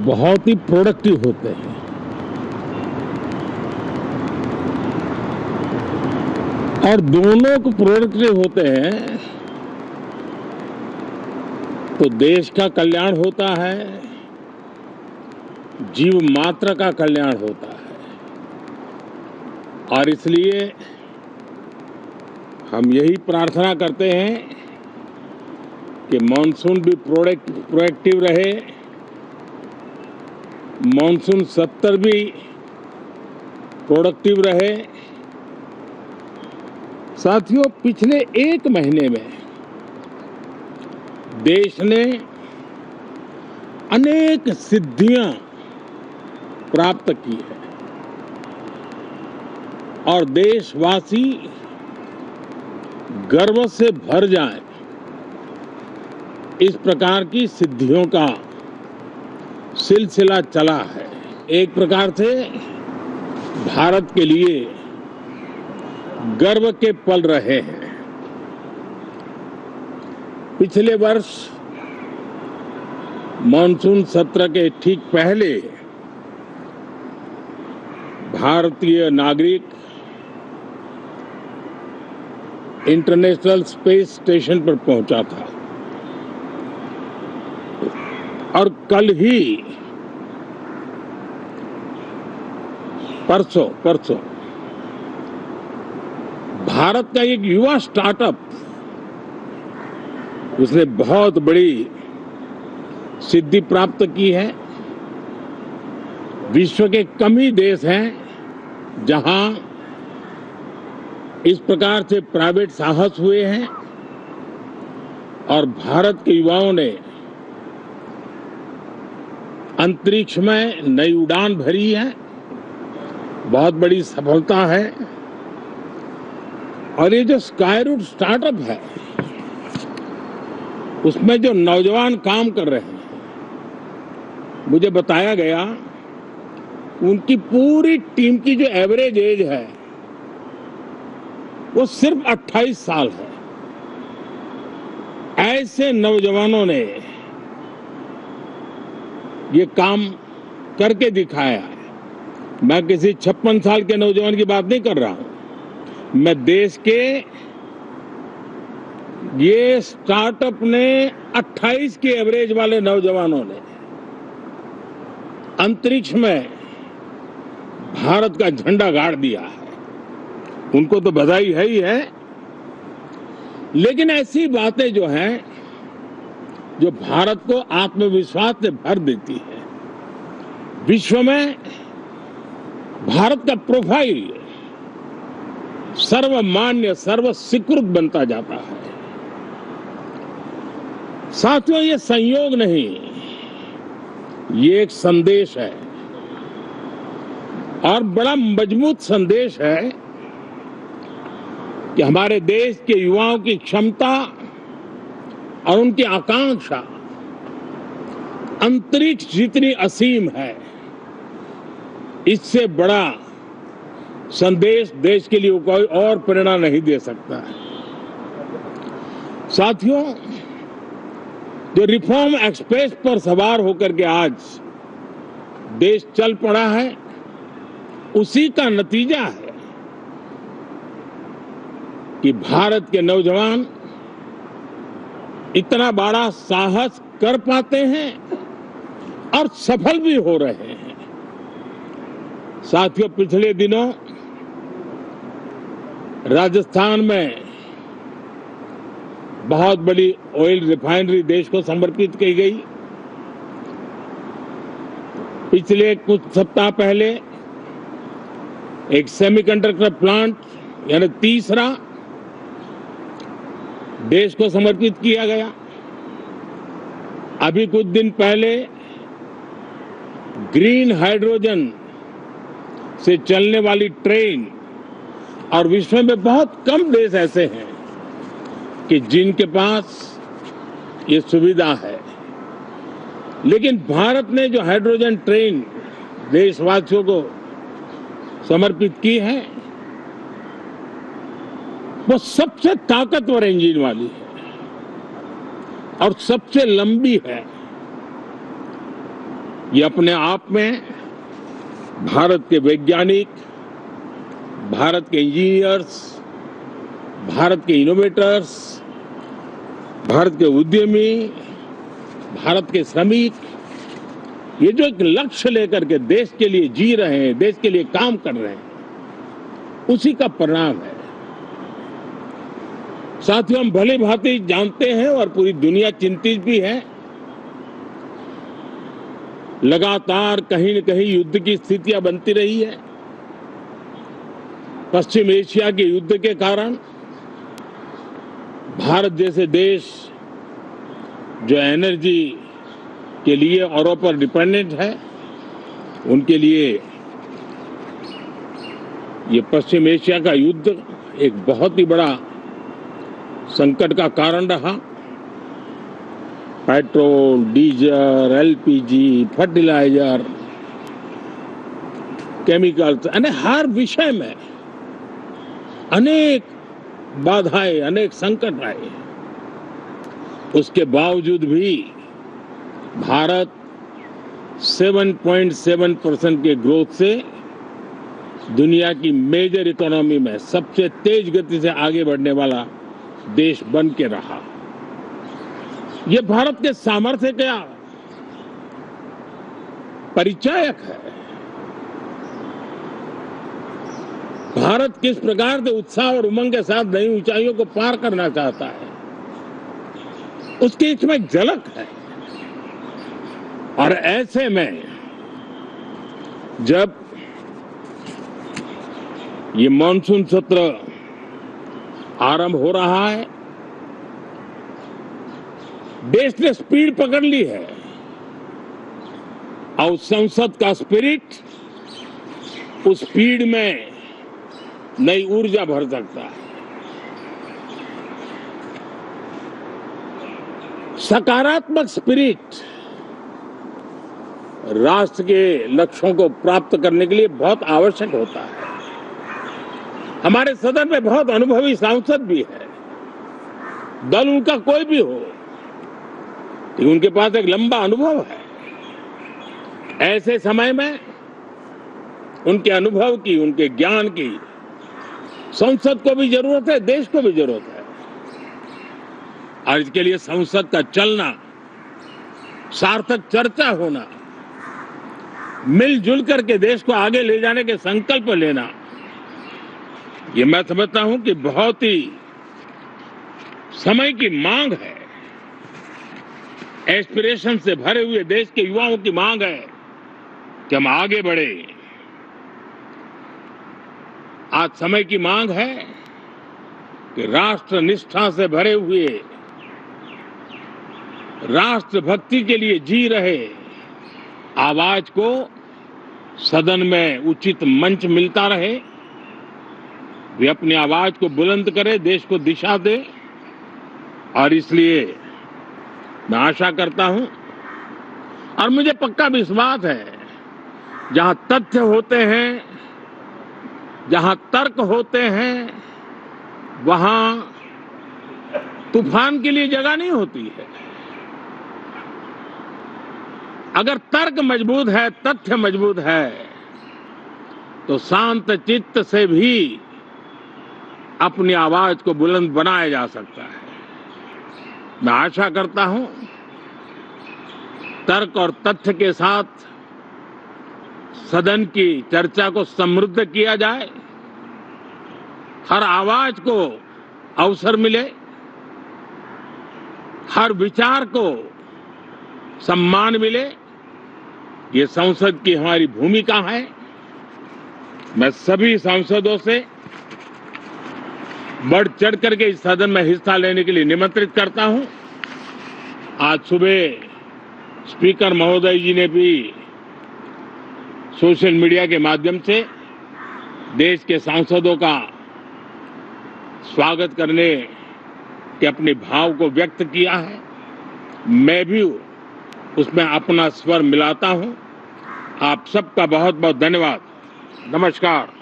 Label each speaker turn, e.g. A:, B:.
A: बहुत ही प्रोडक्टिव होते हैं। और दोनों को प्रोडक्टिव होते हैं तो देश का कल्याण होता है, जीव मात्र का कल्याण होता है। और इसलिए हम यही प्रार्थना करते हैं कि मॉनसून भी प्रोएक्टिव रहे, मॉनसून सत्र भी प्रोडक्टिव रहे। साथियों, पिछले एक महीने में देश ने अनेक सिद्धियां प्राप्त की है और देशवासी गर्व से भर जाएं, इस प्रकार की सिद्धियों का सिलसिला चला है। एक प्रकार से भारत के लिए गर्व के पल रहे हैं। पिछले वर्ष मॉनसून सत्र के ठीक पहले भारतीय नागरिक इंटरनेशनल स्पेस स्टेशन पर पहुंचा था और कल ही परसों भारत का एक युवा स्टार्टअप, उसने बहुत बड़ी सिद्धि प्राप्त की है। विश्व के कम ही देश हैं जहां इस प्रकार से प्राइवेट साहस हुए हैं और भारत के युवाओं ने अंतरिक्ष में नई उड़ान भरी है। बहुत बड़ी सफलता है। और ये जो स्काईरूट स्टार्टअप है, उसमें जो नौजवान काम कर रहे हैं, मुझे बताया गया उनकी पूरी टीम की जो एवरेज एज है वो सिर्फ 28 साल है। ऐसे नौजवानों ने ये काम करके दिखाया है। मैं किसी 56 साल के नौजवान की बात नहीं कर रहा हूं, मैं देश के ये स्टार्टअप ने 28 के एवरेज वाले नौजवानों ने अंतरिक्ष में भारत का झंडा गाड़ दिया है। उनको तो बधाई है ही है, लेकिन ऐसी बातें जो हैं जो भारत को आत्मविश्वास से भर देती है। विश्व में भारत का प्रोफाइल सर्वमान्य, सर्वस्वीकृत बनता जाता है। साथियों, ये संयोग नहीं, ये एक संदेश है और बड़ा मजबूत संदेश है कि हमारे देश के युवाओं की क्षमता और उनकी आकांक्षा अंतरिक्ष जितनी असीम है, इससे बड़ा संदेश देश के लिए कोई और प्रेरणा नहीं दे सकता है। साथियों, जो रिफॉर्म एक्सप्रेस पर सवार होकर के आज देश चल पड़ा है, उसी का नतीजा है कि भारत के नौजवान इतना बड़ा साहस कर पाते हैं और सफल भी हो रहे हैं। साथियों, पिछले दिनों राजस्थान में बहुत बड़ी ऑयल रिफाइनरी देश को समर्पित की गई। पिछले कुछ सप्ताह पहले एक सेमीकंडक्टर प्लांट यानी तीसरा देश को समर्पित किया गया। अभी कुछ दिन पहले ग्रीन हाइड्रोजन से चलने वाली ट्रेन, और विश्व में बहुत कम देश ऐसे हैं कि जिनके पास ये सुविधा है, लेकिन भारत ने जो हाइड्रोजन ट्रेन देशवासियों को समर्पित की है, वो सबसे ताकतवर इंजन वाली है और सबसे लंबी है। ये अपने आप में भारत के वैज्ञानिक, भारत के इंजीनियर्स, भारत के इनोवेटर्स, भारत के उद्यमी, भारत के श्रमिक, ये जो एक लक्ष्य लेकर के देश के लिए जी रहे हैं, देश के लिए काम कर रहे हैं, उसी का परिणाम है। साथियों, हम भली भांति जानते हैं और पूरी दुनिया चिंतित भी है, लगातार कहीं न कहीं युद्ध की स्थितियां बनती रही है। पश्चिम एशिया के युद्ध के कारण भारत जैसे देश जो एनर्जी के लिए औरों पर डिपेंडेंट है, उनके लिए ये पश्चिम एशिया का युद्ध एक बहुत ही बड़ा संकट का कारण रहा। Petrol, diesel, LPG, fertiliser, chemicals, हर विषय में अनेक बाधाएं, अनेक संकट आए। उसके बावजूद भी भारत 7.7% के ग्रोथ से दुनिया की मेजर इकोनॉमी में सबसे तेज गति से आगे बढ़ने वाला देश बन के रहा। ये भारत के सामर्थ्य का परिचायक है। भारत किस प्रकार से उत्साह और उमंग के साथ नई ऊंचाइयों को पार करना चाहता है, उसकी इसमें एक झलक है। और ऐसे में जब ये मॉनसून सत्र आरंभ हो रहा है, देश ने स्पीड पकड़ ली है और संसद का स्पिरिट उस स्पीड में नई ऊर्जा भर सकता है। सकारात्मक स्पिरिट राष्ट्र के लक्ष्यों को प्राप्त करने के लिए बहुत आवश्यक होता है। हमारे सदन में बहुत अनुभवी सांसद भी है, दल उनका कोई भी हो, लेकिन उनके पास एक लंबा अनुभव है। ऐसे समय में उनके अनुभव की, उनके ज्ञान की संसद को भी जरूरत है, देश को भी जरूरत है। और इसके लिए संसद का चलना, सार्थक चर्चा होना, मिलजुल करके देश को आगे ले जाने के संकल्प लेना, ये मैं समझता हूं कि बहुत ही समय की मांग है। एस्पिरेशन से भरे हुए देश के युवाओं की मांग है कि हम आगे बढ़े। आज समय की मांग है कि राष्ट्र निष्ठा से भरे हुए, राष्ट्र भक्ति के लिए जी रहे आवाज को सदन में उचित मंच मिलता रहे, वे अपनी आवाज को बुलंद करे, देश को दिशा दे। और इसलिए मैं आशा करता हूं और मुझे पक्का विश्वास है, जहां तथ्य होते हैं, जहां तर्क होते हैं, वहां तूफान के लिए जगह नहीं होती है। अगर तर्क मजबूत है, तथ्य मजबूत है, तो शांत चित्त से भी अपनी आवाज को बुलंद बनाया जा सकता है। मैं आशा करता हूं तर्क और तथ्य के साथ सदन की चर्चा को समृद्ध किया जाए, हर आवाज को अवसर मिले, हर विचार को सम्मान मिले। ये संसद की हमारी भूमिका है। मैं सभी सांसदों से बढ़ चढ़ करके इस सदन में हिस्सा लेने के लिए निमंत्रित करता हूं। आज सुबह स्पीकर महोदय जी ने भी सोशल मीडिया के माध्यम से देश के सांसदों का स्वागत करने के अपने भाव को व्यक्त किया है। मैं भी उसमें अपना स्वर मिलाता हूं। आप सबका बहुत बहुत धन्यवाद। नमस्कार।